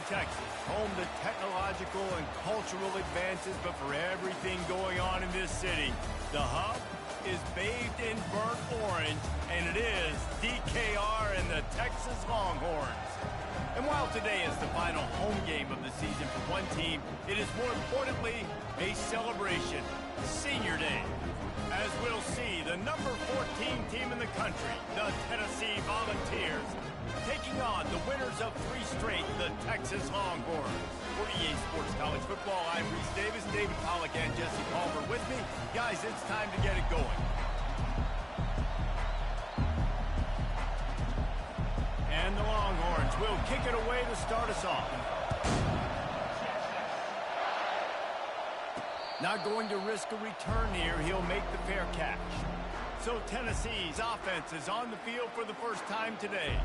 Texas, home to technological and cultural advances, but for everything going on in this city, the hub is bathed in burnt orange, and it is DKR and the Texas Longhorns. And while today is the final home game of the season for one team, it is more importantly a celebration, Senior Day. As we'll see, the number 14 team in the country, the Tennessee Volunteers, taking on the winners of 3 straight, the Texas Longhorns. For EA Sports College Football, I'm Reese Davis, David Pollack, and Jesse Palmer with me. Guys, it's time to get it going. And the Longhorns will kick it away to start us off. Not going to risk a return here. He'll make the fair catch. So Tennessee's offense is on the field for the first time today.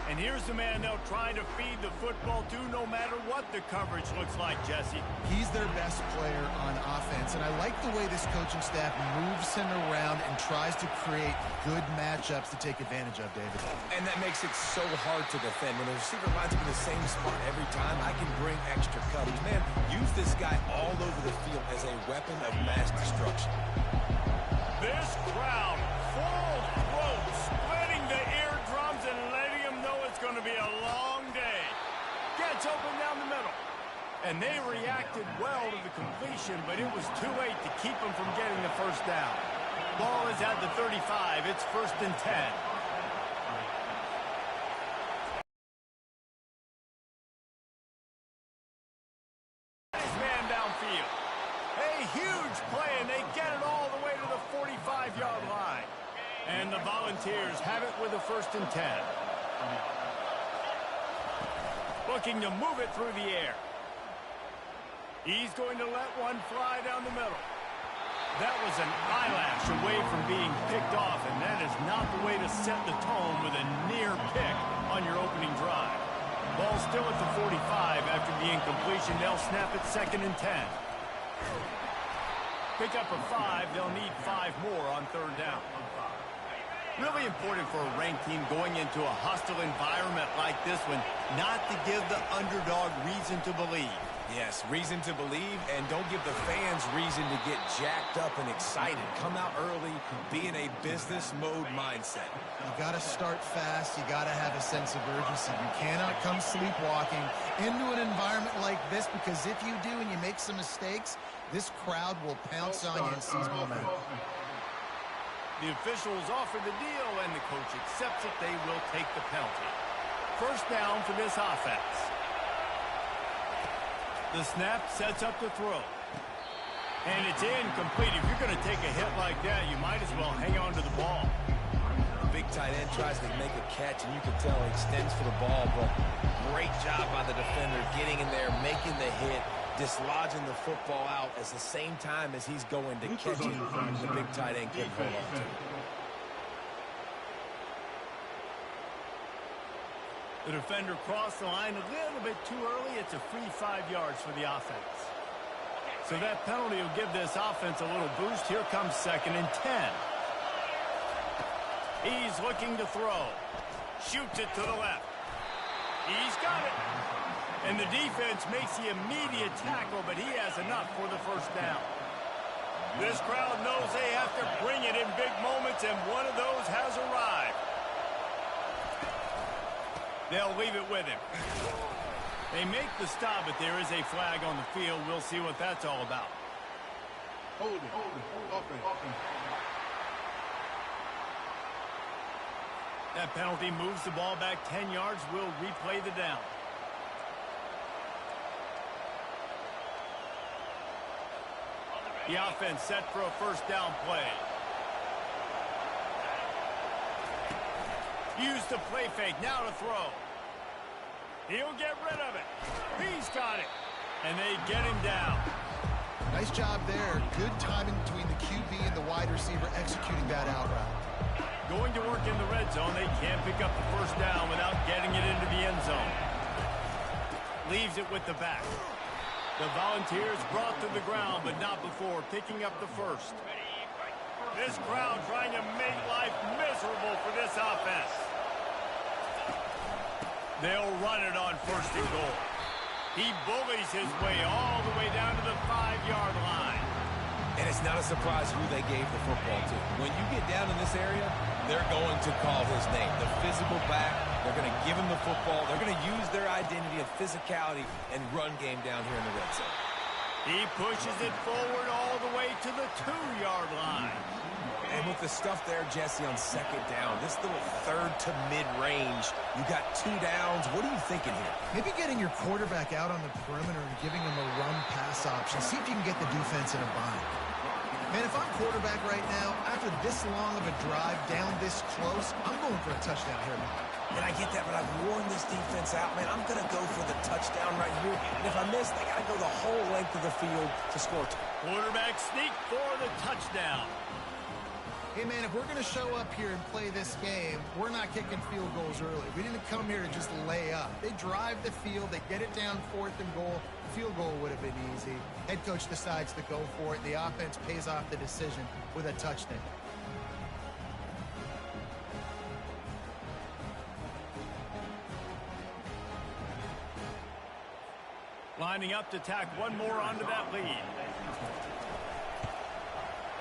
And here's the man they'll try to feed the football to no matter what the coverage looks like, Jesse. He's their best player on offense, and I like the way this coaching staff moves him around and tries to create good matchups to take advantage of, David. And that makes it so hard to defend. When the receiver lines up in the same spot every time, I can bring extra coverage. Man, use this guy all over the field as a weapon of mass destruction. This crowd full throat, splitting the eardrums and letting them know it's going to be a long day. Gets open down the middle. And they reacted well to the completion, but it was too late to keep them from getting the first down. Ball is at the 35. It's 1st and 10. His man downfield. A huge play, and they get it all the way to the 45-yard line. And the Volunteers have it with a 1st and 10. Looking to move it through the air. He's going to let one fly down the middle. That was an eyelash away from being picked off, and that is not the way to set the tone with a near pick on your opening drive. Ball still at the 45 after the incompletion. They'll snap it 2nd and 10. Pick up a 5. They'll need 5 more on 3rd down. Really important for a ranked team going into a hostile environment like this one, not to give the underdog reason to believe. Yes, reason to believe, and don't give the fans reason to get jacked up and excited. Come out early, be in a business mode mindset. You got to start fast. You got to have a sense of urgency. You cannot come sleepwalking into an environment like this, because if you do and you make some mistakes, this crowd will pounce on you and seize momentum. The officials offer the deal, and the coach accepts it. They will take the penalty. 1st down for this offense. The snap sets up the throw. And it's incomplete. If you're going to take a hit like that, you might as well hang on to the ball. Big tight end tries to make a catch, and you can tell he extends for the ball, but great job by the defender getting in there, making the hit, dislodging the football out at the same time as he's going to catch it. The big tight end couldn't hold on to it. The defender crossed the line a little bit too early. It's a free 5 yards for the offense. So that penalty will give this offense a little boost. Here comes 2nd and 10. He's looking to throw. Shoots it to the left. He's got it. And the defense makes the immediate tackle, but he has enough for the 1st down. This crowd knows they have to bring it in big moments, and one of those has arrived. They'll leave it with him. They make the stop, but there is a flag on the field. We'll see what that's all about. Hold it. Open. That penalty moves the ball back 10 yards. We'll replay the down. The offense set for a 1st down play. Use the play fake, now to throw. He'll get rid of it. He's got it. And they get him down. Nice job there. Good timing between the QB and the wide receiver executing that out route. Going to work in the red zone. They can't pick up the 1st down without getting it into the end zone. Leaves it with the back. The Volunteers brought to the ground, but not before picking up the 1st. This crowd trying to make life miserable for this offense. They'll run it on 1st and goal. He bullies his way all the way down to the 5-yard line. And it's not a surprise who they gave the football to. When you get down in this area, they're going to call his name. The physical back, they're going to give him the football. They're going to use their identity of physicality and run game down here in the red zone. He pushes it forward all the way to the 2-yard line. And with the stuff there, Jesse, on second down, this little third to mid-range, you got 2 downs. What are you thinking here? Maybe getting your quarterback out on the perimeter and giving him a run-pass option. See if you can get the defense in a bind. Man, if I'm quarterback right now, after this long of a drive down this close, I'm going for a touchdown here. And I get that, but I've worn this defense out, man. I'm going to go for the touchdown right here. And if I miss, they got to go the whole length of the field to score. Quarterback sneak for the touchdown. Hey, man, if we're going to show up here and play this game, we're not kicking field goals early. We didn't come here to just lay up. They drive the field. They get it down 4th and goal. Field goal would have been easy. Head coach decides to go for it. The offense pays off the decision with a touchdown. Lining up to tack one more onto that lead.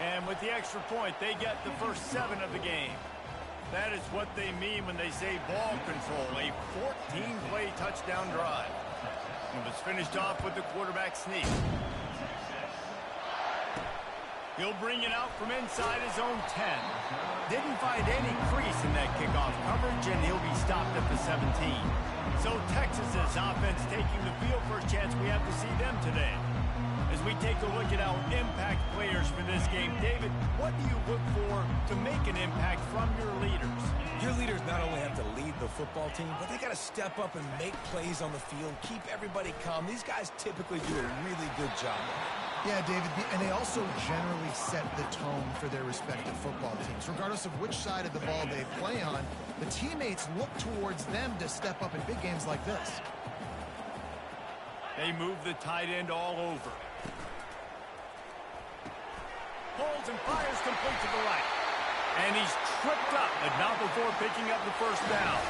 And with the extra point, they get the first 7 of the game. That is what they mean when they say ball control, a 14-play touchdown drive. It was finished off with the quarterback sneak. He'll bring it out from inside his own 10. Didn't find any crease in that kickoff coverage, and he'll be stopped at the 17. So Texas's offense taking the field. First chance we have to see them today. As we take a look at our impact players for this game, David, what do you look for to make an impact from your leaders? Your leaders not only have to lead the football team, but they got to step up and make plays on the field, keep everybody calm. These guys typically do a really good job of it. Yeah, David, and they also generally set the tone for their respective football teams. Regardless of which side of the ball they play on, the teammates look towards them to step up in big games like this. They move the tight end all over. Holds and fires complete to the right. And he's tripped up, but not before picking up the first down.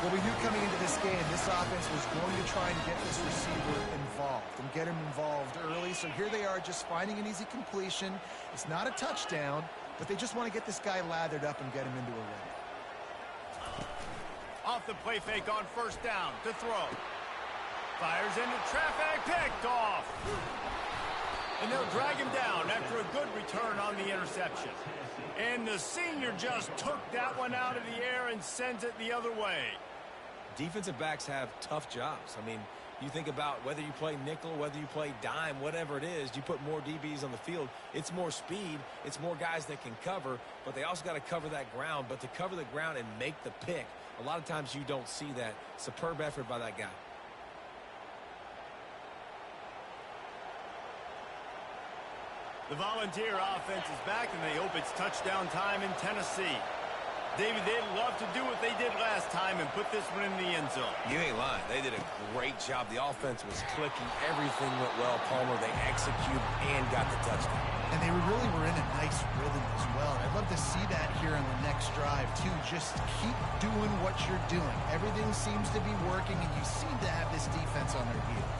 Well, we knew coming into this game, this offense was going to try and get this receiver involved and get him involved early. So here they are just finding an easy completion. It's not a touchdown, but they just want to get this guy lathered up and get him into a run. Off the play fake on first down to throw. Fires into traffic, picked off. And they'll drag him down after a good return on the interception. And the senior just took that one out of the air and sends it the other way. Defensive backs have tough jobs. I mean, you think about whether you play nickel, whether you play dime, whatever it is, you put more DBs on the field. It's more speed. It's more guys that can cover, but they also got to cover that ground. But to cover the ground and make the pick, a lot of times you don't see that. Superb effort by that guy. The Volunteer offense is back, and they hope it's touchdown time in Tennessee. David, they'd love to do what they did last time and put this one in the end zone. You ain't lying. They did a great job. The offense was clicking. Everything went well, Palmer. They executed and got the touchdown. And they really were in a nice rhythm as well. I'd love to see that here on the next drive, too. Just keep doing what you're doing. Everything seems to be working, and you seem to have this defense on their heels.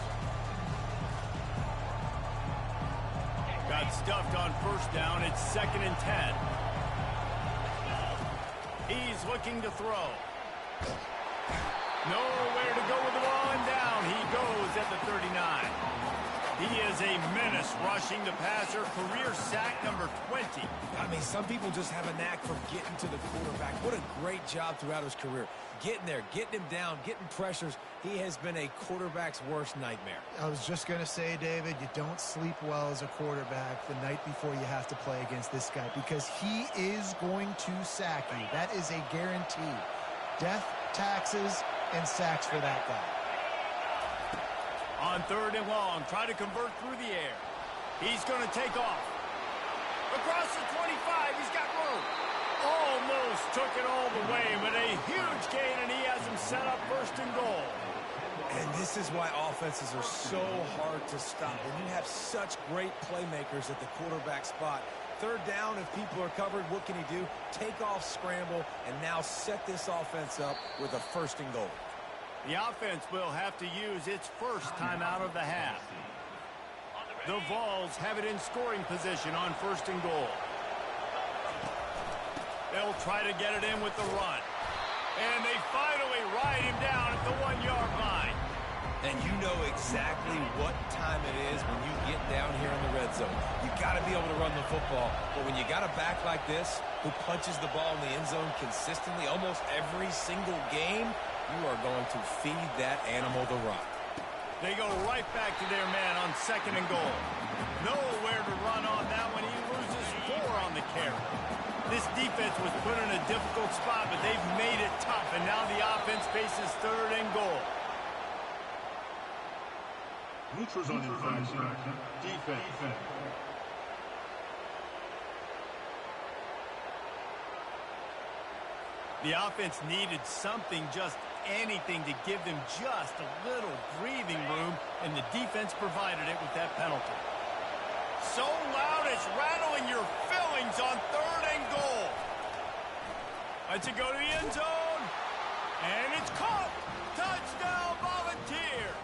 Got stuffed on first down. It's 2nd and 10. He's looking to throw. Nowhere to go with the ball, and down he goes at the 39. He is a menace rushing the passer. Career sack number 20. I mean, some people just have a knack for getting to the quarterback. What a great job throughout his career. Getting there, getting him down, getting pressures. He has been a quarterback's worst nightmare. I was just going to say, David, you don't sleep well as a quarterback the night before you have to play against this guy because he is going to sack you. That is a guarantee. Death, taxes, and sacks for that guy. On 3rd and long, try to convert through the air. He's going to take off. Across the 25, he's got room. Almost took it all the way, but a huge gain, and he has him set up 1st and goal. And this is why offenses are so hard to stop. When you have such great playmakers at the quarterback spot, 3rd down, if people are covered, what can he do? Take off, scramble, and now set this offense up with a 1st and goal. The offense will have to use its first timeout of the half. The Vols have it in scoring position on 1st and goal. They'll try to get it in with the run. And they finally ride him down at the 1-yard line. And you know exactly what time it is when you get down here in the red zone. You got to be able to run the football. But when you got a back like this who punches the ball in the end zone consistently almost every single game, you are going to feed that animal the rock. They go right back to their man on 2nd and goal. Nowhere to run on that one. He loses 4 on the carry. This defense was put in a difficult spot, but they've made it tough, and now the offense faces 3rd and goal. Neutrals on infraction. Defense. The offense needed something, just anything, to give them just a little breathing room, and the defense provided it with that penalty. So loud it's rattling your fillings on 3rd and goal. Lets it go to the end zone, and it's caught. Touchdown, Volunteers.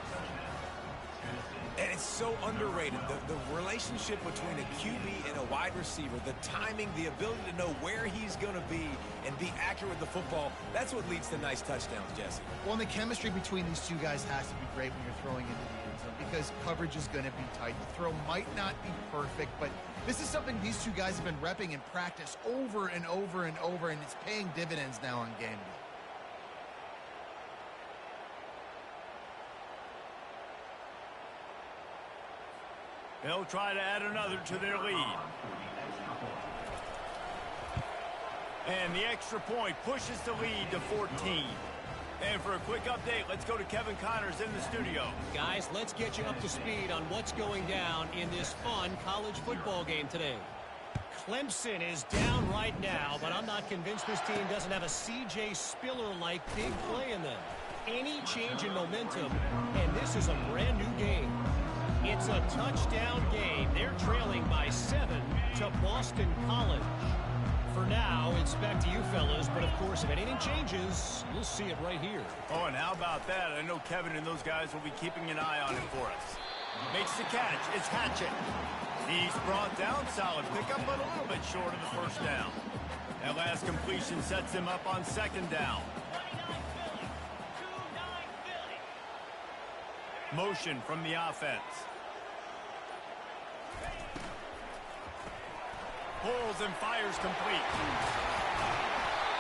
And it's so underrated, the relationship between a QB and a wide receiver, the timing, the ability to know where he's going to be and be accurate with the football, that's what leads to nice touchdowns, Jesse. Well, and the chemistry between these two guys has to be great when you're throwing into the end zone because coverage is going to be tight. The throw might not be perfect, but this is something these two guys have been repping in practice over and over and over, and it's paying dividends now on game day. They'll try to add another to their lead. And the extra point pushes the lead to 14. And for a quick update, let's go to Kevin Connors in the studio. Guys, let's get you up to speed on what's going down in this fun college football game today. Clemson is down right now, but I'm not convinced this team doesn't have a C.J. Spiller-like big play in them. Any change in momentum, and this is a brand new game. It's a touchdown game. They're trailing by 7 to Boston College. For now, it's back to you fellas, but of course, if anything changes, you'll see it right here. Oh, and how about that? I know Kevin and those guys will be keeping an eye on it for us. Makes the catch. It's Hatchett. He's brought down. Solid pickup, but a little bit short of the 1st down. That last completion sets him up on 2nd down. Motion from the offense. Pulls and fires complete.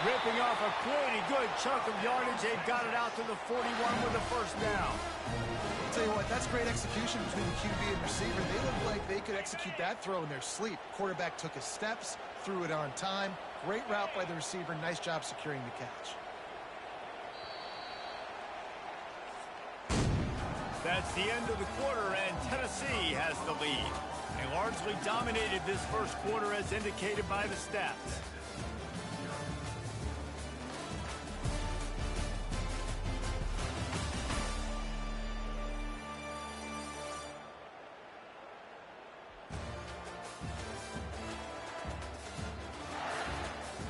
Ripping off a pretty good chunk of yardage. They've got it out to the 41 with a 1st down. I'll tell you what, that's great execution between the QB and receiver. They look like they could execute that throw in their sleep. Quarterback took his steps, threw it on time. Great route by the receiver. Nice job securing the catch. That's the end of the quarter, and Tennessee has the lead. They largely dominated this 1st quarter as indicated by the stats.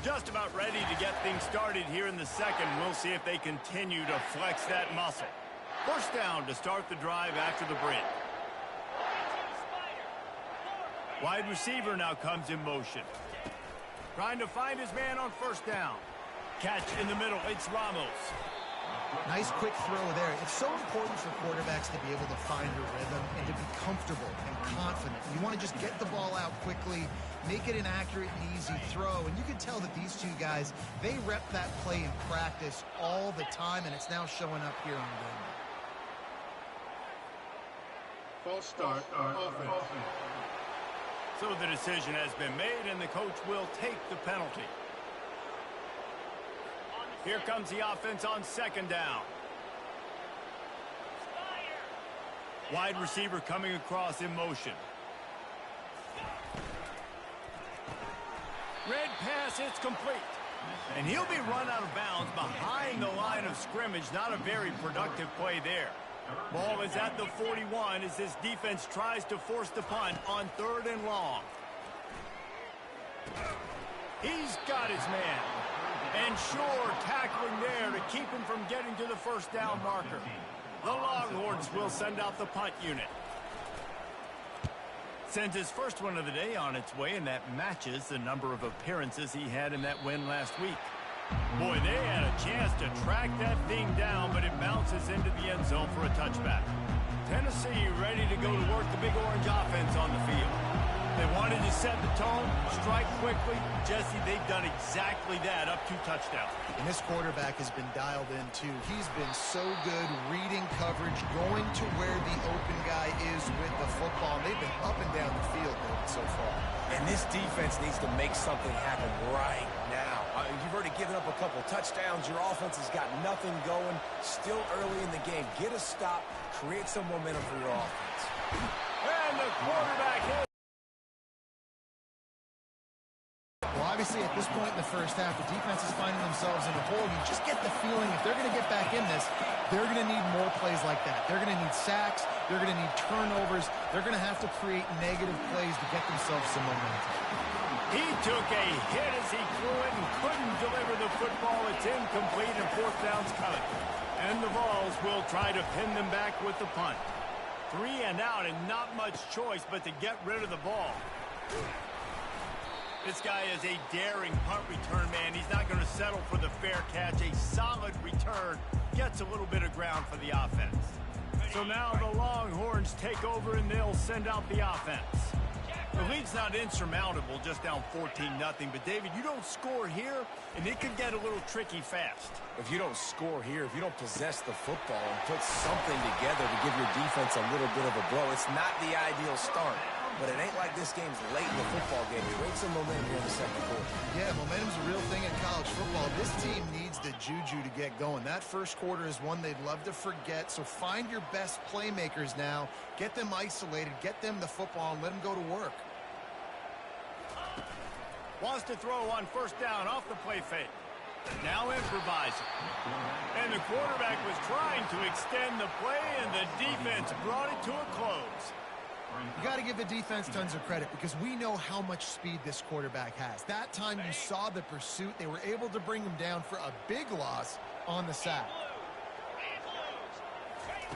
Just about ready to get things started here in the 2nd. We'll see if they continue to flex that muscle. 1st down to start the drive after the break. Wide receiver now comes in motion. Trying to find his man on 1st down. Catch in the middle. It's Ramos. Nice quick throw there. It's so important for quarterbacks to be able to find a rhythm and to be comfortable and confident. You want to just get the ball out quickly, make it an accurate and easy throw. And you can tell that these two guys, they rep that play in practice all the time, and it's now showing up here on game day. False start. Offense. So the decision has been made, and the coach will take the penalty. Here comes the offense on 2nd down. Wide receiver coming across in motion. Red pass, it's complete. And he'll be run out of bounds behind the line of scrimmage. Not a very productive play there. Ball is at the 41 as this defense tries to force the punt on 3rd and long. He's got his man. And sure, tackling there to keep him from getting to the first down marker. The Longhorns will send out the punt unit. Sends his first one of the day on its way, and that matches the number of appearances he had in that win last week. Boy, they had a chance to track that thing down, but it bounces into the end zone for a touchback. Tennessee ready to go to work the Big Orange offense on the field. They wanted to set the tone, strike quickly. Jesse, they've done exactly that, up 2 touchdowns. And this quarterback has been dialed in, too. He's been so good reading coverage, going to where the open guy is with the football. And they've been up and down the field so far. And this defense needs to make something happen right now. You've already given up a couple touchdowns. Your offense has got nothing going. Still early in the game. Get a stop. Create some momentum for your offense. And the quarterback hit. Well, obviously, at this point in the first half, the defense is finding themselves in a hole. You just get the feeling if they're going to get back in this, they're going to need more plays like that. They're going to need sacks. They're going to need turnovers. They're going to have to create negative plays to get themselves some momentum. He took a hit as he threw it and couldn't deliver the football. It's incomplete and 4th down's coming. And the Vols will try to pin them back with the punt. 3 and out and not much choice but to get rid of the ball. This guy is a daring punt return man. He's not going to settle for the fair catch. A solid return gets a little bit of ground for the offense. So now the Longhorns take over and they'll send out the offense. The lead's not insurmountable, just down 14-0. But, David, you don't score here, and it could get a little tricky fast. If you don't score here, if you don't possess the football and put something together to give your defense a little bit of a blow, it's not the ideal start. But it ain't like this game's late in the football game. Create some momentum here in the second quarter. Yeah, momentum's a real thing in college football. This team needs the juju to get going. That first quarter is one they'd love to forget. So find your best playmakers now. Get them isolated. Get them the football and let them go to work. Wants to throw on 1st down off the play fake. Now improvising. And the quarterback was trying to extend the play, and the defense brought it to a close. You got to give the defense tons of credit because we know how much speed this quarterback has. That time you saw the pursuit. They were able to bring him down for a big loss on the sack.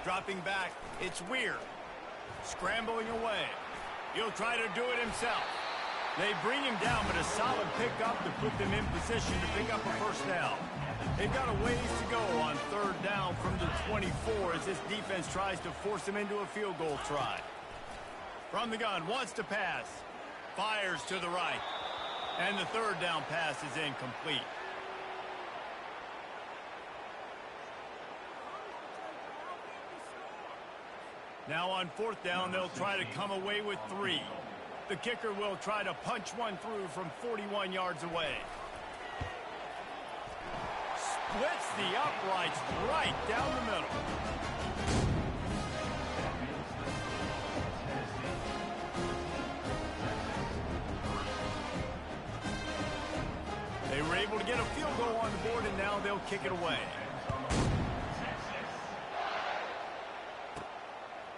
Dropping back, it's Weir. Scrambling away. He'll try to do it himself. They bring him down, but a solid pickup to put them in position to pick up a 1st down. They've got a ways to go on 3rd down from the 24 as this defense tries to force him into a field goal try. From the gun, wants to pass. Fires to the right. And the 3rd down pass is incomplete. Now on 4th down, they'll try to come away with 3. The kicker will try to punch one through from 41 yards away. Splits the uprights right down the middle. They were able to get a field goal on the board, and now they'll kick it away.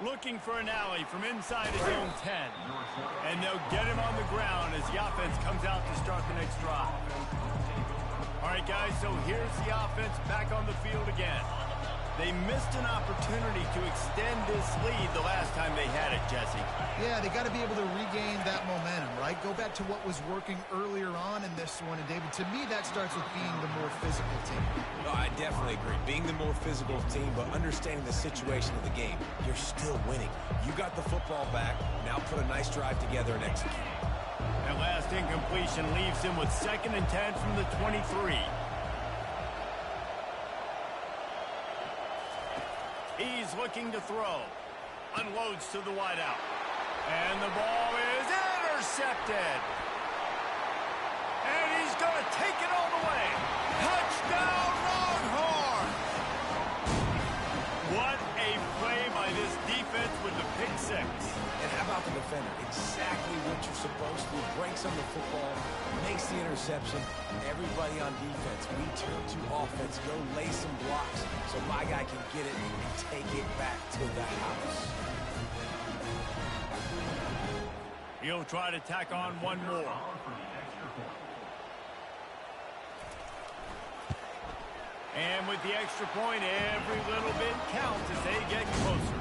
Looking for an alley from inside his own 10. And they'll get him on the ground as the offense comes out to start the next drive. All right, guys, so here's the offense back on the field again. They missed an opportunity to extend this lead the last time they had it, Jesse. Yeah, they got to be able to regain that momentum, right? Go back to what was working earlier on in this one. And, David, to me, that starts with being the more physical team. No, I definitely agree. Being the more physical team, but understanding the situation of the game. You're still winning. You got the football back. Now put a nice drive together and execute. That last incompletion leaves him with 2nd and 10 from the 23. He's looking to throw. Unloads to the wideout. And the ball is intercepted. And he's going to take it all the way. Touchdown, Longhorns! What a play by this defense with the pick 6. And how about the defender? Exactly what you're supposed to do. Breaks on the football, makes the interception. Everybody on defense, we turn to offense. Go lay some blocks so my guy can get it and take it back to the house. He'll try to tack on one more. And with the extra point, every little bit counts as they get closer.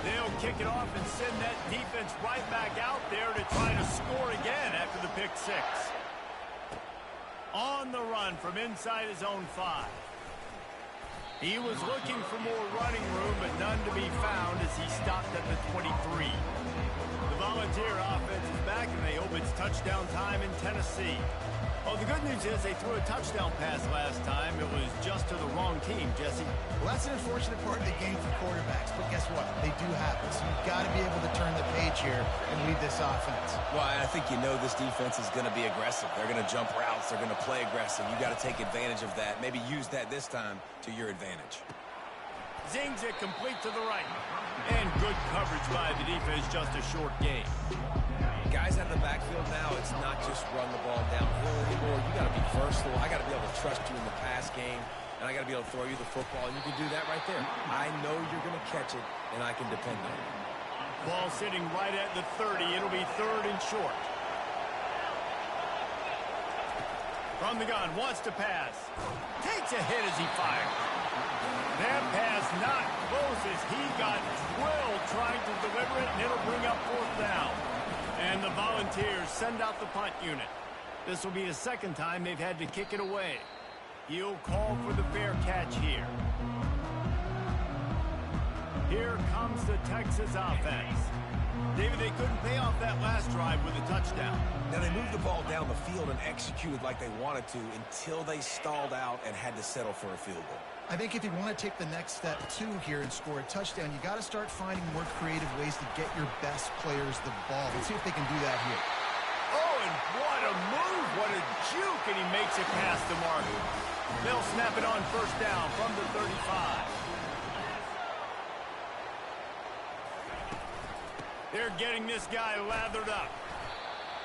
They'll kick it off and send that defense right back out there to try to score again after the pick six. On the run from inside his own 5. He was looking for more running room, but none to be found as he stopped at the 23. The Volunteer offense is back, and they hope it's touchdown time in Tennessee. Oh, the good news is they threw a touchdown pass last time. It was just to the wrong team, Jesse. Well, that's an unfortunate part of the game for quarterbacks, but guess what? They do have it, so you've got to be able to turn the page here and lead this offense. Well, I think you know this defense is going to be aggressive. They're going to jump routes. They're going to play aggressive. You got to take advantage of that. Maybe use that this time to your advantage. Zings it complete to the right. And good coverage by the defense, just a short game. Guys out of the backfield now, it's not just run the ball downhill anymore. You got to be versatile. I got to be able to trust you in the pass game, and I got to be able to throw you the football, and you can do that right there. I know you're going to catch it, and I can depend on it. Ball sitting right at the 30. It'll be 3rd and short. From the gun, wants to pass. Takes a hit as he fires. That pass not close as he got drilled trying to deliver it, and it'll bring up 4th down. And the Volunteers send out the punt unit. This will be the 2nd time they've had to kick it away. He'll call for the fair catch here. Here comes the Texas offense. David, they couldn't pay off that last drive with a touchdown. Now, they moved the ball down the field and executed like they wanted to until they stalled out and had to settle for a field goal. I think if you want to take the next step, too, here and score a touchdown, you got to start finding more creative ways to get your best players the ball. Let's see if they can do that here. Oh, and what a move. What a juke, and he makes it past the mark. They'll snap it on 1st down from the 35. They're getting this guy lathered up.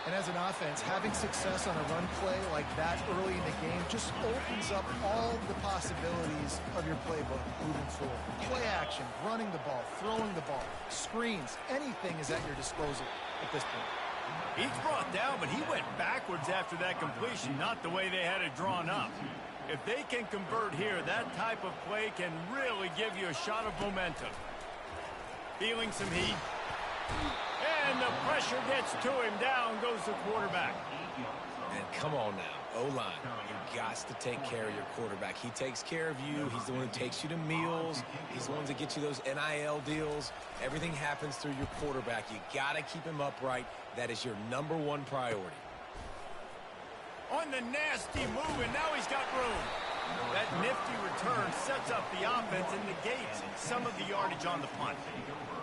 And as an offense, having success on a run play like that early in the game just opens up all the possibilities of your playbook moving forward. Play action, running the ball, throwing the ball, screens, anything is at your disposal at this point. He's brought down, but he went backwards after that completion, not the way they had it drawn up. If they can convert here, that type of play can really give you a shot of momentum. Feeling some heat. And the pressure gets to him. Down goes the quarterback. And come on now, O-line. You got to take care of your quarterback. He takes care of you. He's the one who takes you to meals. He's the one that gets you those NIL deals. Everything happens through your quarterback. You got to keep him upright. That is your #1 priority. On the nasty move, and now he's got room. That nifty return sets up the offense and negates some of the yardage on the punt.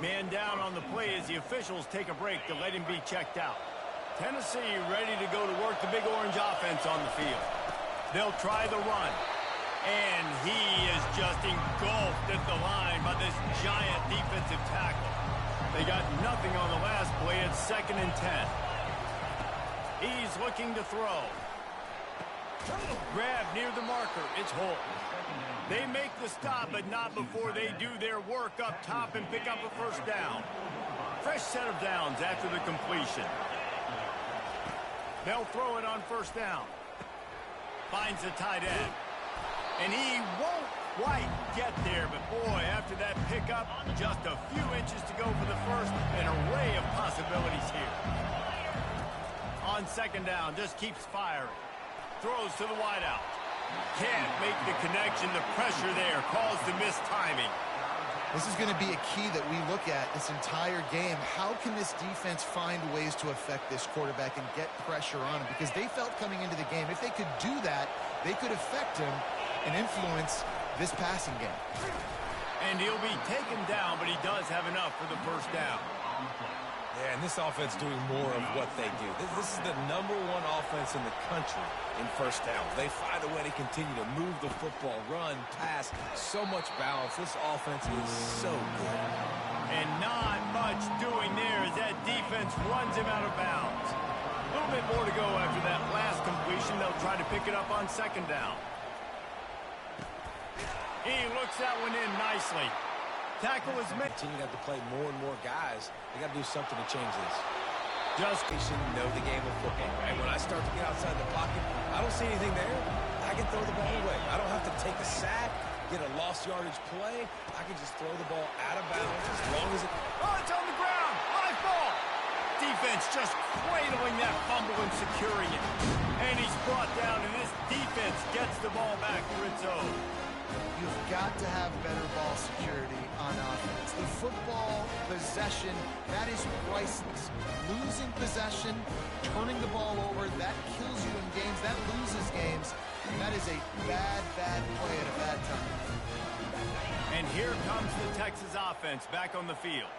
Man down on the play as the officials take a break to let him be checked out. Tennessee ready to go to work the Big Orange offense on the field. They'll try the run. And he is just engulfed at the line by this giant defensive tackle. They got nothing on the last play. It's 2nd and 10. He's looking to throw. Grab near the marker. It's Holt. They make the stop, but not before they do their work up top and pick up a 1st down. Fresh set of downs after the completion. They'll throw it on 1st down. Finds the tight end. And he won't quite get there, but boy, after that pickup, just a few inches to go for the 1st. An array of possibilities here. On 2nd down, just keeps firing. Throws to the wideout. Can't make the connection. The pressure there caused the missed timing. This is going to be a key that we look at this entire game. How can this defense find ways to affect this quarterback and get pressure on him? Because they felt coming into the game, if they could do that, they could affect him and influence this passing game. And he'll be taken down, but he does have enough for the 1st down. Yeah, and this offense doing more of what they do. This is the #1 offense in the country in 1st downs. They find a way to continue to move the football, run, pass, so much balance. This offense is so good. And not much doing there as that defense runs him out of bounds. A little bit more to go after that last completion. They'll try to pick it up on 2nd down. He looks that one in nicely. Tackle is made. Continue to have to play more and more guys. They got to do something to change this. Just know the game of football, right? When I start to get outside the pocket, I don't see anything there. I can throw the ball away. I don't have to take a sack, get a lost yardage play. I can just throw the ball out of bounds as long as it... Oh, it's on the ground. Live ball. Defense just cradling that fumble and securing it. And he's brought down, and this defense gets the ball back for its own. You've got to have better ball security on offense. The football possession, that is priceless. Losing possession, turning the ball over, that kills you in games. That loses games. That is a bad, bad play at a bad time. And here comes the Texas offense back on the field.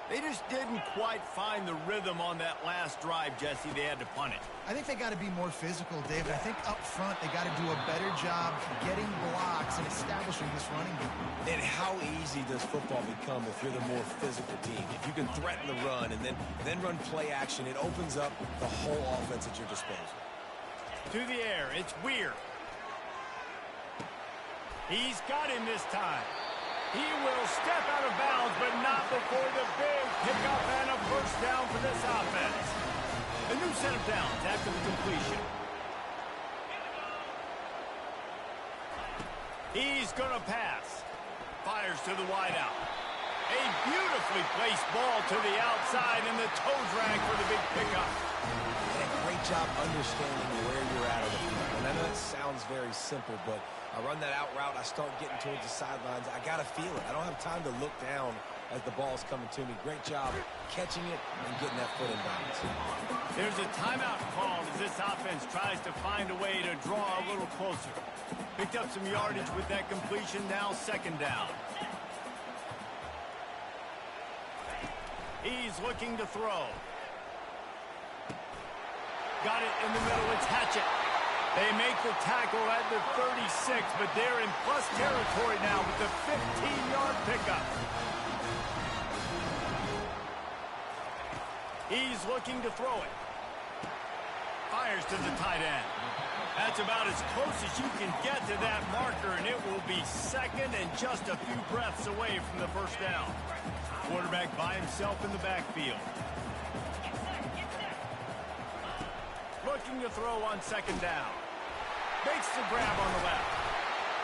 They just didn't quite find the rhythm on that last drive, Jesse. They had to punt it. I think they got to be more physical, David. I think up front they got to do a better job getting blocks and establishing this running game. And how easy does football become if you're the more physical team? If you can threaten the run and then run play action, it opens up the whole offense at your disposal. To the air, it's Weir. He's got him this time. He will step out of bounds, but not before the big pickup and a first down for this offense. A new set of downs after the completion. He's going to pass. Fires to the wideout. A beautifully placed ball to the outside and the toe drag for the big pickup. And a great job understanding where you're at on the field. And I know that sounds very simple, but I run that out route, I start getting towards the sidelines. I got to feel it. I don't have time to look down as the ball's coming to me. Great job catching it and getting that foot in bounds. There's a timeout called as this offense tries to find a way to draw a little closer. Picked up some yardage with that completion, now second down. He's looking to throw. Got it in the middle, it's Hatchett. They make the tackle at the 36, but they're in plus territory now with the 15-yard pickup. He's looking to throw it. Fires to the tight end. That's about as close as you can get to that marker, and it will be second and just a few breaths away from the first down. Quarterback by himself in the backfield. Looking to throw on second down. Makes the grab on the left.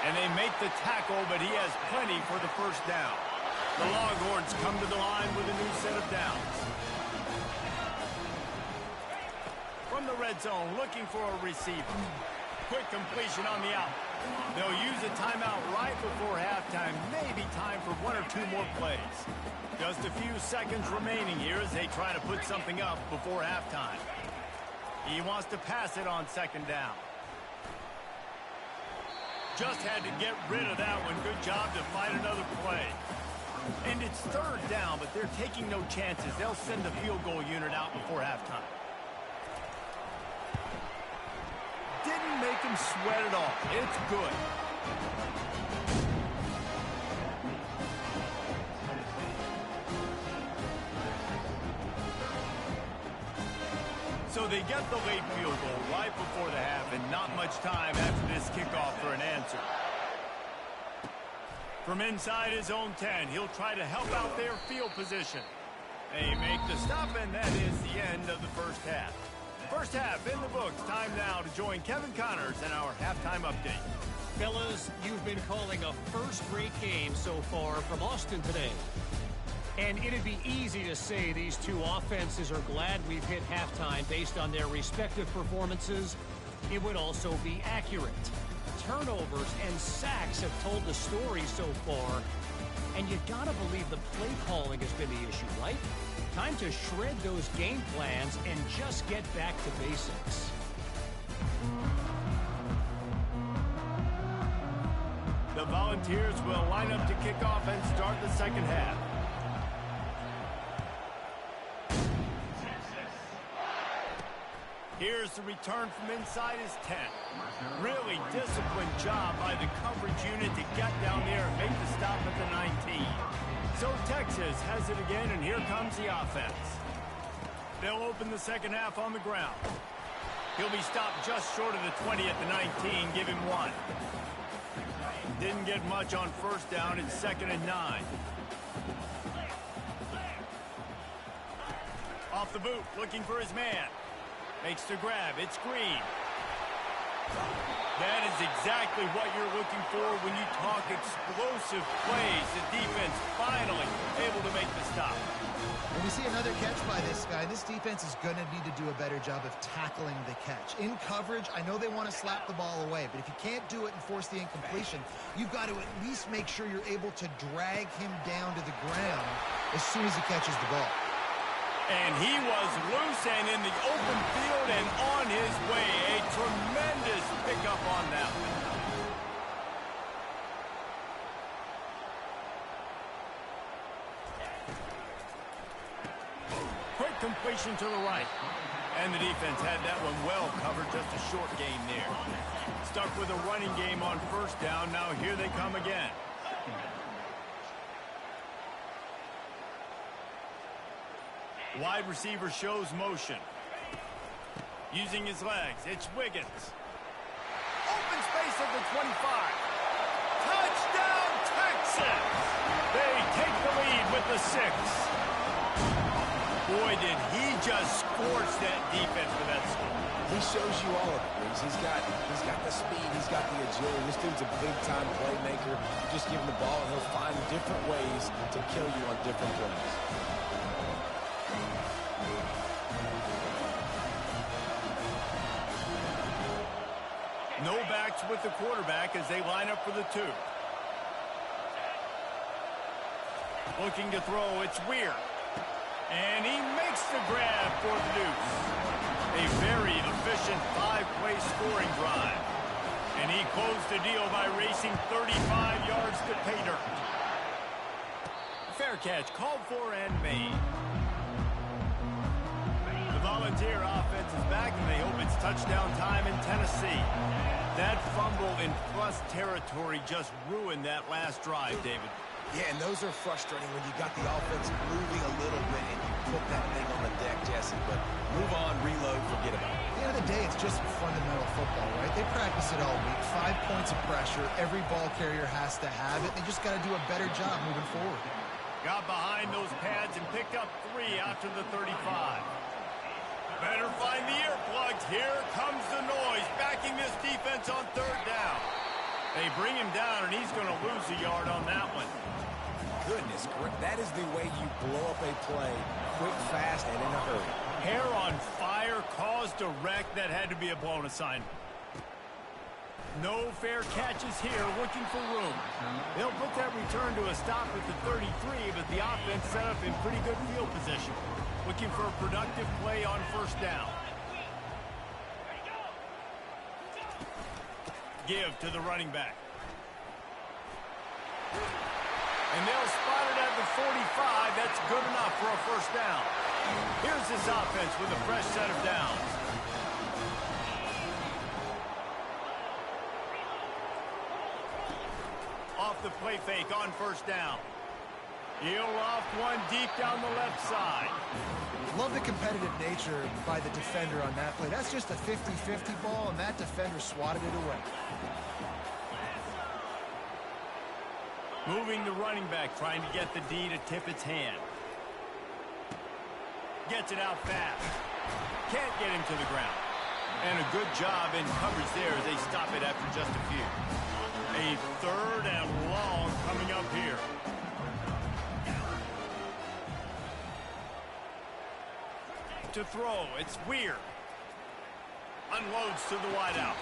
And they make the tackle, but he has plenty for the first down. The Longhorns come to the line with a new set of downs. From the red zone, looking for a receiver. Quick completion on the out. They'll use a timeout right before halftime. Maybe time for one or two more plays. Just a few seconds remaining here as they try to put something up before halftime. He wants to pass it on second down. Just had to get rid of that one. Good job to fight another play. And it's third down, but they're taking no chances. They'll send the field goal unit out before halftime. Didn't make him sweat at all. It's good. So they get the late field goal right before the half, and not much time after this kickoff for an answer. From inside his own 10, he'll try to help out their field position. They make the stop, and that is the end of the first half. First half in the books. Time now to join Kevin Connors in our halftime update. Fellas, you've been calling a first-rate game so far from Austin today. And it'd be easy to say these two offenses are glad we've hit halftime based on their respective performances. It would also be accurate. Turnovers and sacks have told the story so far. And you gotta believe the play calling has been the issue, right? Time to shred those game plans and just get back to basics. The Volunteers will line up to kick off and start the second half. Here's the return from inside his 10. Really disciplined job by the coverage unit to get down there and make the stop at the 19. So Texas has it again, and here comes the offense. They'll open the second half on the ground. He'll be stopped just short of the 20 at the 19. Give him one. Didn't get much on first down. It's 2nd and 9. Off the boot, looking for his man. Makes the grab. It's Green. That is exactly what you're looking for when you talk explosive plays. The defense finally able to make the stop. When we see another catch by this guy, this defense is going to need to do a better job of tackling the catch. In coverage, I know they want to slap the ball away, but if you can't do it and force the incompletion, you've got to at least make sure you're able to drag him down to the ground as soon as he catches the ball. And he was loose and in the open field and on his way. A tremendous pickup on that one. Quick completion to the right. And the defense had that one well covered. Just a short gain there. Stuck with a running game on first down. Now here they come again. Wide receiver shows motion. Using his legs, it's Wiggins. Open space at the 25. Touchdown, Texans! They take the lead with the 6. Boy, did he just scorch that defense with that score. He shows you all of it, Riggs. He's got the speed, he's got the agility. This dude's a big-time playmaker. You just give him the ball, and he'll find different ways to kill you on different plays. No backs with the quarterback as they line up for the 2. Looking to throw, it's Weir. And he makes the grab for the deuce. A very efficient 5-play scoring drive. And he closed the deal by racing 35 yards to pay dirt. Fair catch called for and made. The Volunteer offense is back, and they hope it's touchdown time in Tennessee. That fumble in plus territory just ruined that last drive, David. Yeah, and those are frustrating when you got the offense moving a little bit and you put that thing on the deck, Jesse. But move on, reload, forget about it. At the end of the day, it's just fundamental football, right? They practice it all week. 5 points of pressure. Every ball carrier has to have it. They just got to do a better job moving forward. Got behind those pads and picked up 3 after the 35. Better find the earplugs. Here comes the noise, backing this defense on 3rd down. They bring him down, and he's going to lose a yard on that one. Goodness, that is the way you blow up a play, quick, fast, and in a hurry. Hair on fire, caused a wreck. That had to be a blown assignment. No fair catches here, looking for room. They'll put that return to a stop at the 33, but the offense set up in pretty good field position. Looking for a productive play on 1st down. Give to the running back. And they'll spot it at the 45. That's good enough for a 1st down. Here's this offense with a fresh set of downs. Off the play fake on 1st down. He'll loft one deep down the left side. Love the competitive nature by the defender on that play. That's just a 50-50 ball, and that defender swatted it away. Moving the running back, trying to get the D to tip its hand. Gets it out fast. Can't get him to the ground. And a good job in coverage there as they stop it after just a few. A 3rd and long coming up here. To throw, it's Weir. Unloads to the wideout.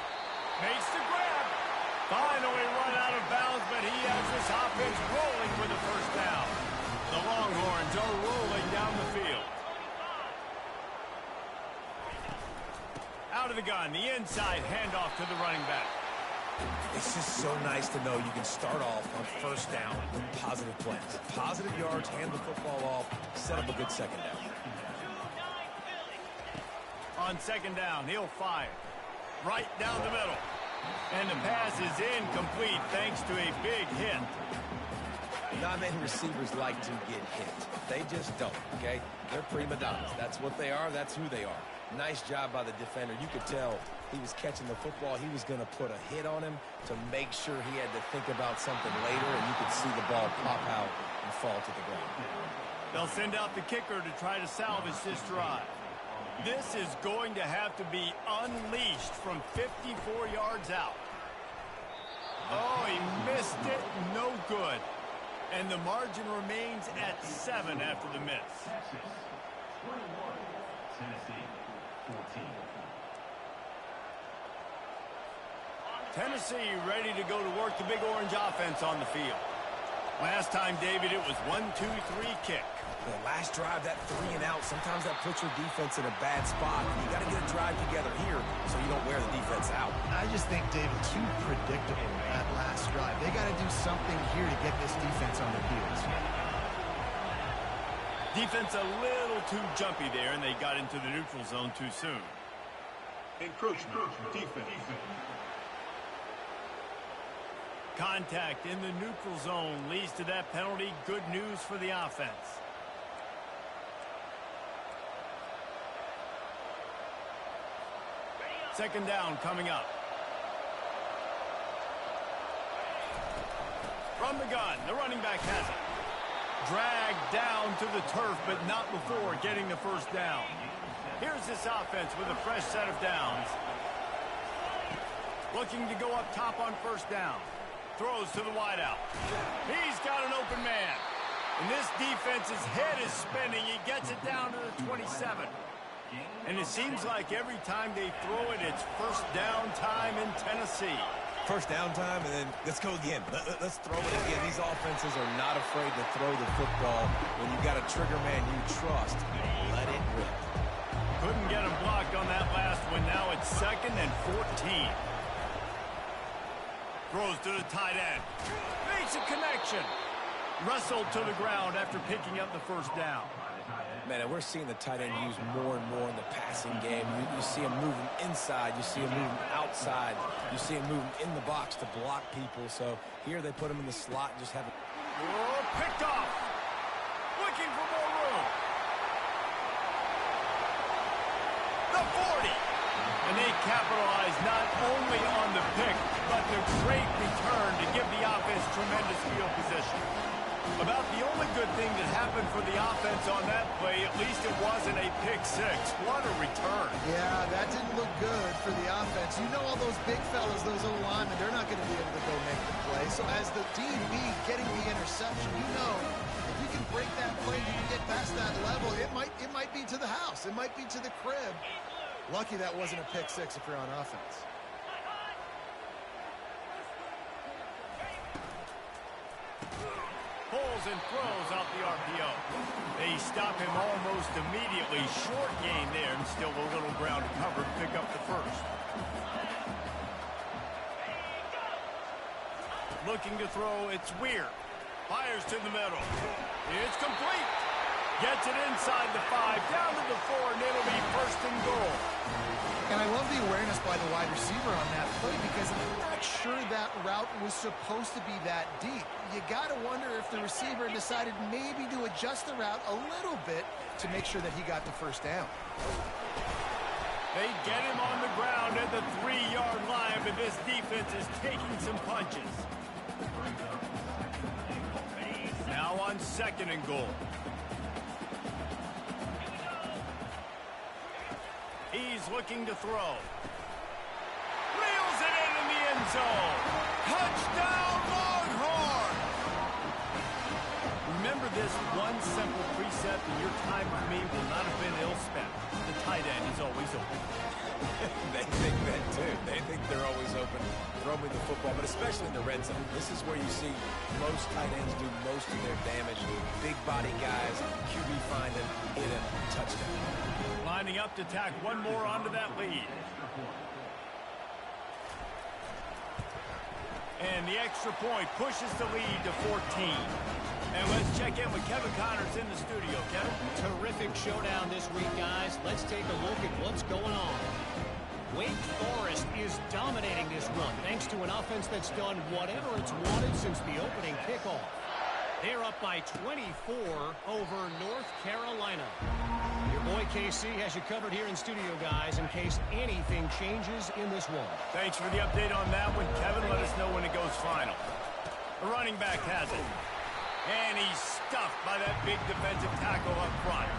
Makes the grab. Finally run out of bounds, but he has this offense rolling with a 1st down. The Longhorns are rolling down the field. Out of the gun, the inside handoff to the running back. It's just so nice to know you can start off on 1st down with positive plays. Positive yards, hand the football off, set up a good 2nd down. On 2nd down, he'll fire. Right down the middle. And the pass is incomplete thanks to a big hit. Not many receivers like to get hit. They just don't, okay? They're prima donnas. That's what they are. That's who they are. Nice job by the defender. You could tell he was catching the football. He was going to put a hit on him to make sure he had to think about something later, and you could see the ball pop out and fall to the ground. They'll send out the kicker to try to salvage this drive. This is going to have to be unleashed from 54 yards out. Oh, he missed it. No good. And the margin remains at 7 after the miss. Tennessee ready to go to work the Big Orange offense on the field. Last time, David, it was 1-2-3 kick. The last drive, that 3 and out, sometimes that puts your defense in a bad spot. You got to get a drive together here so you don't wear the defense out. I just think, David, too predictable that last drive. They got to do something here to get this defense on their heels. Defense a little too jumpy there, and they got into the neutral zone too soon. Encroachment. Defense. Contact in the neutral zone leads to that penalty. Good news for the offense. Second down coming up. From the gun, the running back has it. Dragged down to the turf, but not before getting the first down. Here's this offense with a fresh set of downs. Looking to go up top on first down. Throws to the wideout. He's got an open man. And this defense's head is spinning. He gets it down to the 27. And it seems like every time they throw it, it's first down time in Tennessee. First down time, and then let's go again. Let's throw it again. These offenses are not afraid to throw the football. When you've got a trigger man you trust, let it rip. Couldn't get him blocked on that last one. Now it's 2nd and 14. Throws to the tight end. Makes a connection. Wrestled to the ground after picking up the first down. Man, and we're seeing the tight end used more and more in the passing game. You see him moving inside. You see him moving outside. You see him moving in the box to block people. So here they put him in the slot and just have it. Oh, picked off. Looking for more room. The 40. And they capitalize not only on the pick, but the great return to give the offense tremendous field position. About the only good thing that happened for the offense on that play, at least it wasn't a pick-6. What a return. Yeah, that didn't look good for the offense. You know all those big fellas, those O-linemen, they're not going to be able to go make the play. So as the DB getting the interception, you know if you can break that play, you can get past that level, it might be to the house. It might be to the crib. Lucky that wasn't a pick-6 if you're on offense. Pulls and throws out the RPO. They stop him almost immediately. Short gain there, and still a little ground to cover to pick up the first. Looking to throw, it's Weir. Fires to the middle. It's complete. Gets it inside the 5, down to the 4, and it'll be 1st and goal. And I love the awareness by the wide receiver on that play because I'm not sure that route was supposed to be that deep. You got to wonder if the receiver decided maybe to adjust the route a little bit to make sure that he got the first down. They get him on the ground at the 3-yard line, but this defense is taking some punches. Now on 2nd and goal. He's looking to throw. Reels it in the end zone. Touchdown, Longhorn! Remember this one simple precept, and your time with me will not have been ill spent. The tight end is always open. They think that, too. They think they're always open. Throw me the football, but especially in the red zone. This is where you see most tight ends do most of their damage. Big body guys, QB find him, hit him, touchdown. Lining up to tack one more onto that lead. And the extra point pushes the lead to 14. And let's check in with Kevin Connors in the studio. Kevin? Terrific showdown this week, guys. Let's take a look at what's going on. Wake Forest is dominating this one thanks to an offense that's done whatever it's wanted since the opening kickoff. They're up by 24 over North Carolina. Your boy KC has you covered here in studio, guys, in case anything changes in this one. Thanks for the update on that one, Kevin. Let us know when it goes final. The running back has it. And he stuffed by that big defensive tackle up front.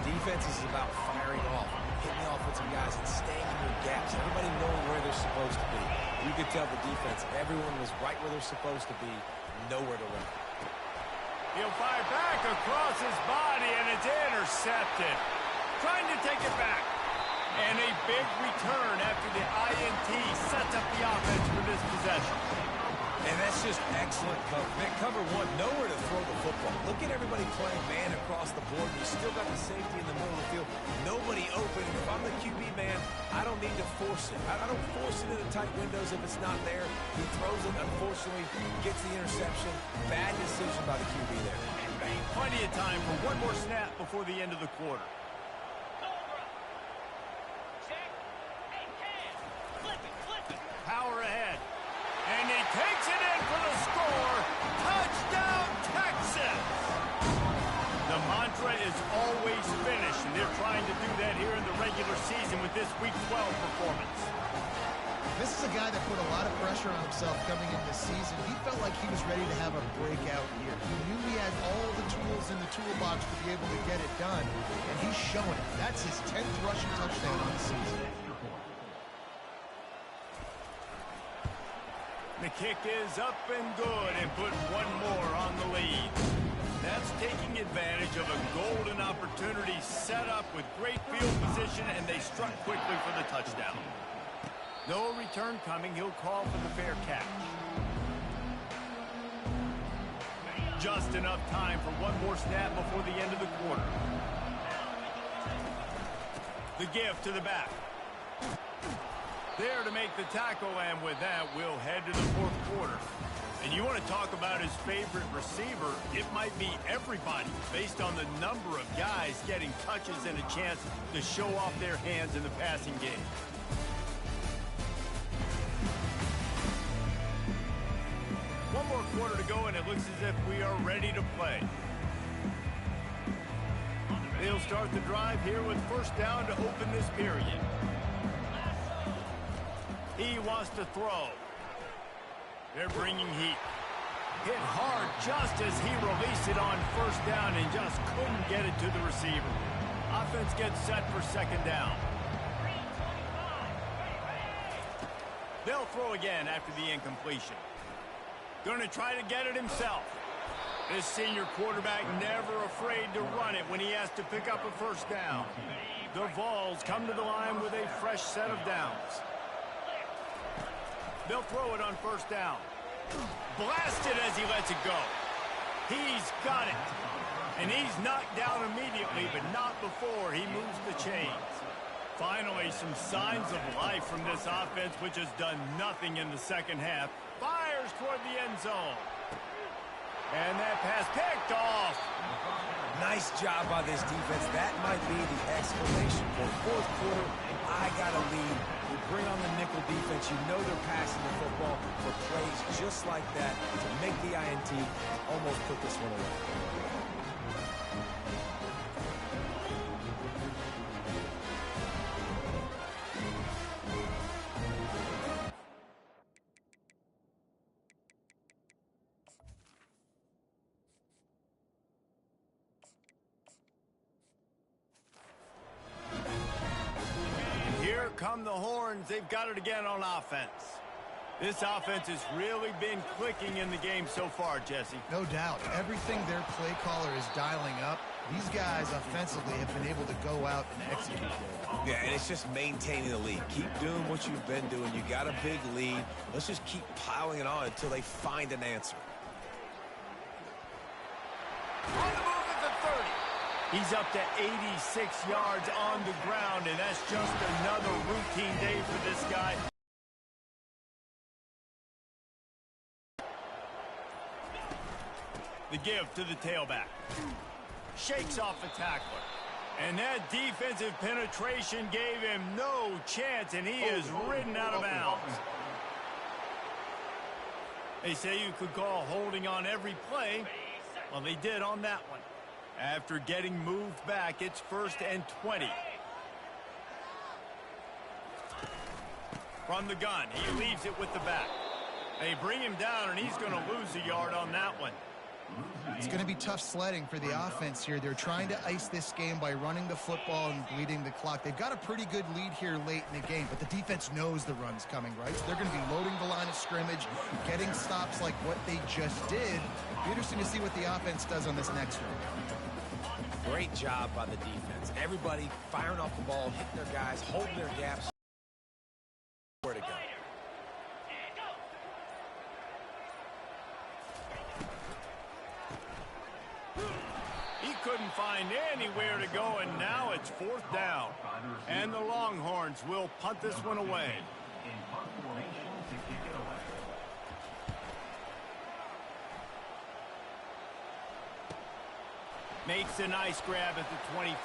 Defense is about firing off, hitting the offensive guys, and staying in their gaps. Everybody knowing where they're supposed to be. You could tell the defense, everyone was right where they're supposed to be, nowhere to run. He'll fire back across his body, and it's intercepted. Trying to take it back. And a big return after the INT sets up the offense for this possession. And that's just excellent cover. Man, cover one, nowhere to throw the football. Look at everybody playing man across the board. You still got the safety in the middle of the field. Nobody open. If I'm the QB man, I don't need to force it. I don't force it into tight windows if it's not there. He throws it, unfortunately, gets the interception. Bad decision by the QB there. Plenty of time for one more snap before the end of the quarter. Power ahead. And he takes it in for the score. Touchdown, Texas! The mantra is always finish, and they're trying to do that here in the regular season with this Week 12 performance. This is a guy that put a lot of pressure on himself coming into the season. He felt like he was ready to have a breakout year. He knew he had all the tools in the toolbox to be able to get it done, and he's showing it. That's his 10th rushing touchdown on the season. The kick is up and good and put one more on the lead. That's taking advantage of a golden opportunity set up with great field position, and they struck quickly for the touchdown. No return coming. He'll call for the fair catch. Just enough time for one more snap before the end of the quarter. The give to the back. There to make the tackle, and with that, we'll head to the fourth quarter. And you want to talk about his favorite receiver, it might be everybody, based on the number of guys getting touches and a chance to show off their hands in the passing game. One more quarter to go, and it looks as if we are ready to play. They'll start the drive here with first down to open this period. He wants to throw. They're bringing heat. Hit hard just as he released it on first down and just couldn't get it to the receiver. Offense gets set for second down. They'll throw again after the incompletion. Going to try to get it himself. This senior quarterback never afraid to run it when he has to pick up a first down. The Vols come to the line with a fresh set of downs. They'll throw it on first down. Blasted as he lets it go. He's got it. And he's knocked down immediately, but not before he moves the chains. Finally, some signs of life from this offense, which has done nothing in the second half. Fires toward the end zone. And that pass picked off. Nice job by this defense. That might be the explanation for fourth quarter. I got a lead. We bring on the nickel defense. You know they're passing the football for plays just like that to make the INT almost put this one away. Come the horns. They've got it again on offense. This offense has really been clicking in the game so far, Jesse. No doubt. Everything their play caller is dialing up, these guys offensively have been able to go out and execute. Yeah, and it's just maintaining the lead. Keep doing what you've been doing. You got a big lead. Let's just keep piling it on until they find an answer. On the move at the 30. He's up to 86 yards on the ground, and that's just another routine day for this guy. The give to the tailback. Shakes off the tackler. And that defensive penetration gave him no chance, and he is ridden out of bounds. They say you could call holding on every play. Well, they did on that one. After getting moved back, it's 1st and 20. From the gun, he leaves it with the back. They bring him down, and he's going to lose a yard on that one. It's going to be tough sledding for the offense here. They're trying to ice this game by running the football and bleeding the clock. They've got a pretty good lead here late in the game, but the defense knows the run's coming, right? So they're going to be loading the line of scrimmage, getting stops like what they just did. It'll be interesting to see what the offense does on this next one. Great job by the defense. Everybody firing off the ball, hitting their guys, holding their gaps. Where to go. He couldn't find anywhere to go, and now it's 4th down. And the Longhorns will punt this one away. Makes a nice grab at the 25.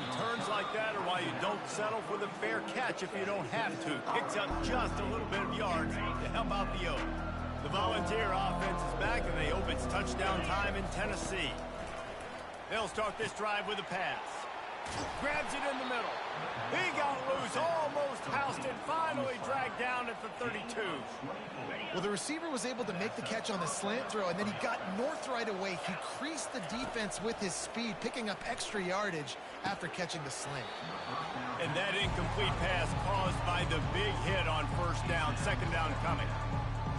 Returns like that are why you don't settle for the fair catch if you don't have to. Picks up just a little bit of yards to help out the Oak. The Volunteer offense is back, and they hope it's touchdown time in Tennessee. They'll start this drive with a pass. Grabs it in the middle. He got loose, almost housed it, finally dragged down at the 32. Well, the receiver was able to make the catch on the slant throw, and then he got north right away. He creased the defense with his speed, picking up extra yardage after catching the slant. And that incomplete pass caused by the big hit on 1st down, 2nd down coming.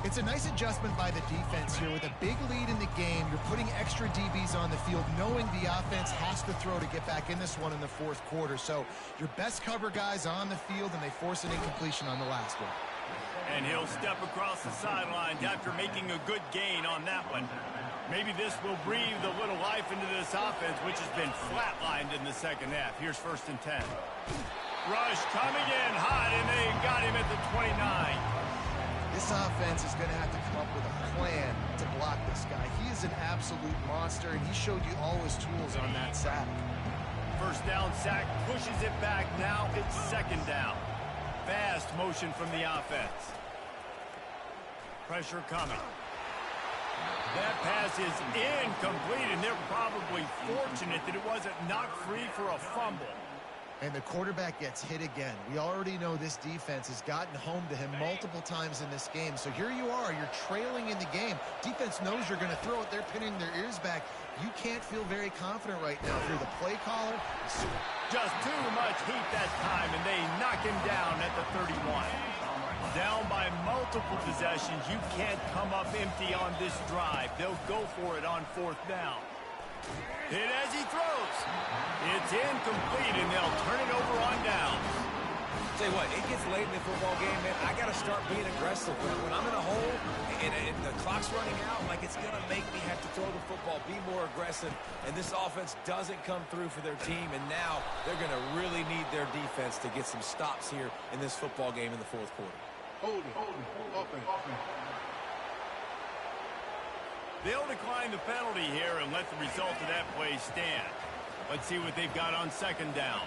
It's a nice adjustment by the defense here. With a big lead in the game, you're putting extra DBs on the field, knowing the offense has to throw to get back in this one in the 4th quarter. So your best cover guys on the field, and they force an incompletion on the last one. And he'll step across the sidelines after making a good gain on that one. Maybe this will breathe a little life into this offense, which has been flatlined in the 2nd half. Here's 1st and 10. Rush coming in hot, and they got him at the 29. This offense is going to have to come up with a plan to block this guy. He is an absolute monster, and he showed you all his tools on that sack. 1st down sack, pushes it back. Now it's 2nd down. Fast motion from the offense. Pressure coming. That pass is incomplete, and they're probably fortunate that it wasn't knocked free for a fumble. And the quarterback gets hit again. We already know this defense has gotten home to him multiple times in this game. So here you are, you're trailing in the game. Defense knows you're going to throw it. They're pinning their ears back. You can't feel very confident right now. If you're the play caller, just too much heat that time, and they knock him down at the 31. Down by multiple possessions. You can't come up empty on this drive. They'll go for it on 4th down. Hit as he throws. It's incomplete, and they'll turn it over on down. Tell you what, it gets late in the football game, man. I got to start being aggressive. When I'm in a hole and the clock's running out, like, it's going to make me have to throw the football, be more aggressive. And this offense doesn't come through for their team, and now they're going to really need their defense to get some stops here in this football game in the 4th quarter. Hold it. Offense. They'll decline the penalty here and let the result of that play stand. Let's see what they've got on 2nd down.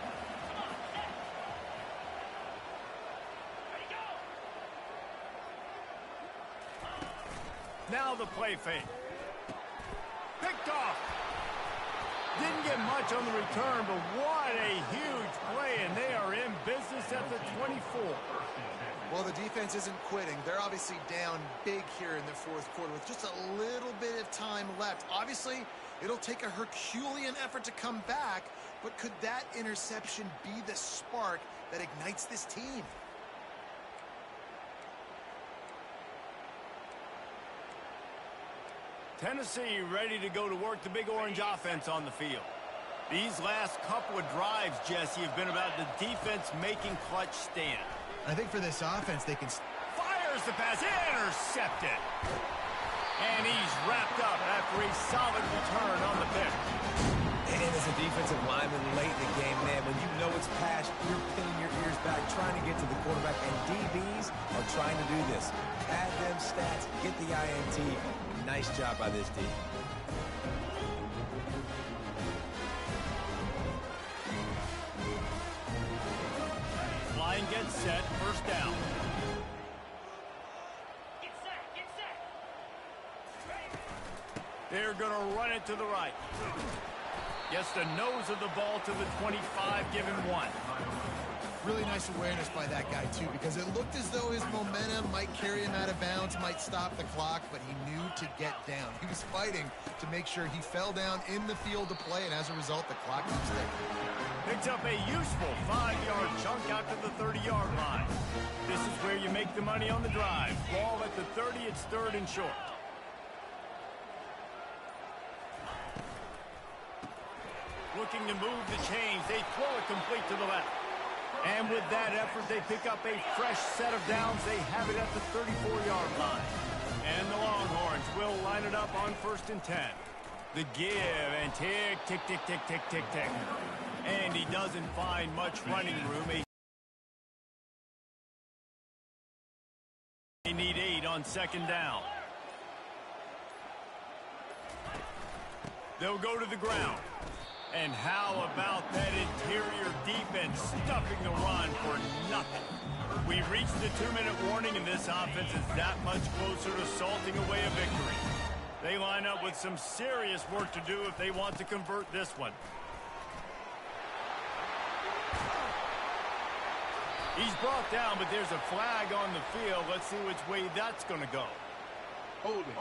Now the play fake. Picked off. Didn't get much on the return, but what a huge play, and they are in business at the 24. well, the defense isn't quitting. They're obviously down big here in the 4th quarter with just a little bit of time left. Obviously, it'll take a Herculean effort to come back, but could that interception be the spark that ignites this team? Tennessee ready to go to work the Big Orange offense on the field. These last couple of drives, Jesse, have been about the defense making clutch stand. I think for this offense, they can... Fires the pass, intercepted. And he's wrapped up after a solid return on the pick. And as a defensive lineman late in the game, man, when you know it's passed, you're pinning your ears back, trying to get to the quarterback, and DBs are trying to do this. Pad them stats, get the INT. Nice job by this D. Line gets set, first down. Get set. They're going to run it to the right. Gets the nose of the ball to the 25, give him one. Really nice awareness by that guy, too, because it looked as though his momentum might carry him out of bounds, might stop the clock, but he knew to get down. He was fighting to make sure he fell down in the field to play, and as a result, the clock keeps ticking. Picks up a useful 5-yard chunk out to the 30-yard line. This is where you make the money on the drive. Ball at the 30, it's 3rd and short. Looking to move the chains. They throw it complete to the left. And with that effort, they pick up a fresh set of downs. They have it at the 34-yard line. And the Longhorns will line it up on 1st and 10. The give and tick, tick, tick, tick, tick, tick, tick. And he doesn't find much running room. They need 8 on 2nd down. They'll go to the ground. And how about that interior defense stuffing the run for nothing? We reached the 2-minute warning, and this offense is that much closer to salting away a victory. They line up with some serious work to do if they want to convert this one. He's brought down, but there's a flag on the field. Let's see which way that's going to go. Hold it.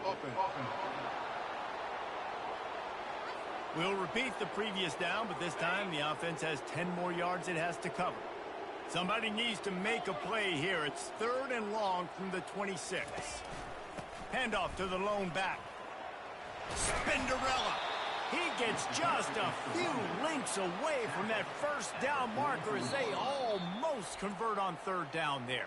Offense. We'll repeat the previous down, but this time the offense has 10 more yards it has to cover. Somebody needs to make a play here. It's 3rd and long from the 26. Handoff to the lone back. Spinderella. He gets just a few links away from that 1st down marker as they almost convert on 3rd down there.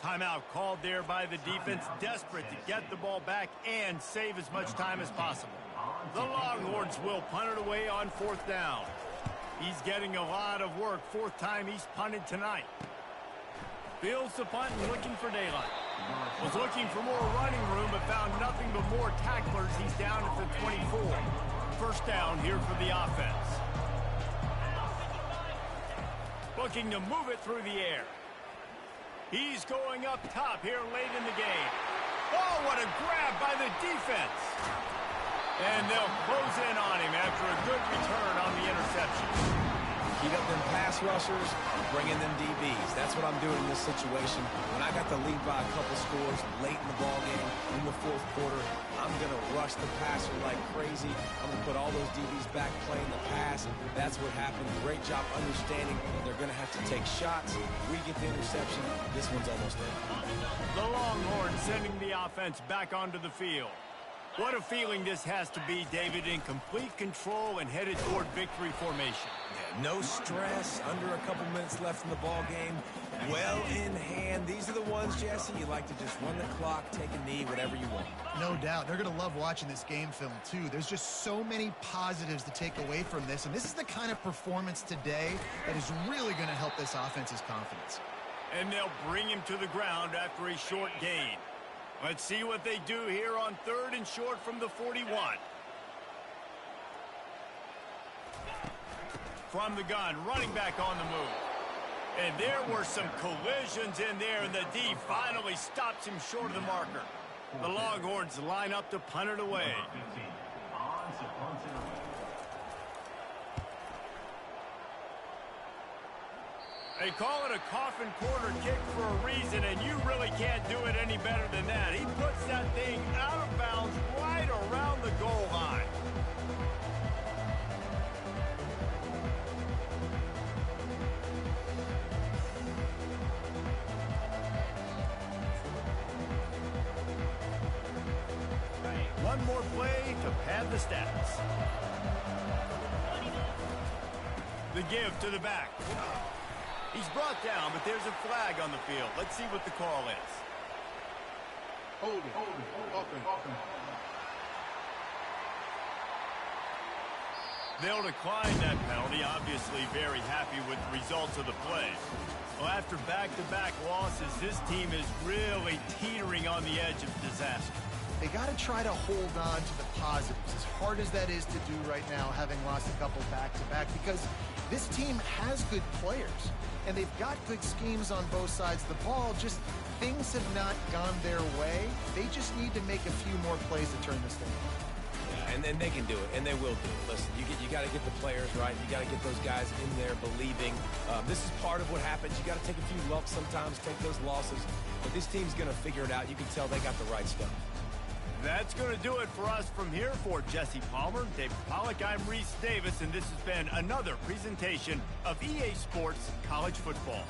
Timeout called there by the defense, desperate to get the ball back and save as much time as possible. The Longhorns will punt it away on 4th down. He's getting a lot of work. 4th time he's punted tonight. Fields the punt and looking for daylight. Was looking for more running room but found nothing but more tacklers. He's down at the 24. 1st down here for the offense. Looking to move it through the air. He's going up top here late in the game. Oh, what a grab by the defense. And they'll close in on him after a good return on the interception. Keep up them pass rushers, bring in them DBs. That's what I'm doing in this situation. When I got the lead by a couple scores late in the ball game, in the 4th quarter, I'm going to rush the passer like crazy. I'm going to put all those DBs back playing the pass. That's what happened. Great job understanding they're going to have to take shots. We get the interception. This one's almost in. The Longhorns sending the offense back onto the field. What a feeling this has to be, David, in complete control and headed toward victory formation. Yeah, no stress, under a couple minutes left in the ball game, well in hand. These are the ones, Jesse, you like to just run the clock, take a knee, whatever you want. No doubt. They're going to love watching this game film, too. There's just so many positives to take away from this, and this is the kind of performance today that is really going to help this offense's confidence. And they'll bring him to the ground after a short gain. Let's see what they do here on 3rd and short from the 41. From the gun, running back on the move. And there were some collisions in there, and the D finally stops him short of the marker. The Longhorns line up to punt it away. They call it a coffin corner kick for a reason, and you really can't do it any better than that. He puts that thing out of bounds right around the goal line. One more play to pad the stats. The give to the back. He's brought down, but there's a flag on the field. Let's see what the call is. Hold it. Offense. They'll decline that penalty, obviously very happy with the results of the play. Well, after back-to-back losses, this team is really teetering on the edge of disaster. They got to try to hold on to the positives, as hard as that is to do right now, having lost a couple back-to-back, because this team has good players, and they've got good schemes on both sides of the ball. Just things have not gone their way. They just need to make a few more plays to turn this thing on. and then they can do it, and they will do it. Listen, you got to get the players right. You got to get those guys in there believing. This is part of what happens. You got to take a few lumps sometimes, take those losses. But this team's going to figure it out. You can tell they got the right stuff. That's going to do it for us from here. For Jesse Palmer, David Pollack, I'm Reese Davis, and this has been another presentation of EA Sports College Football.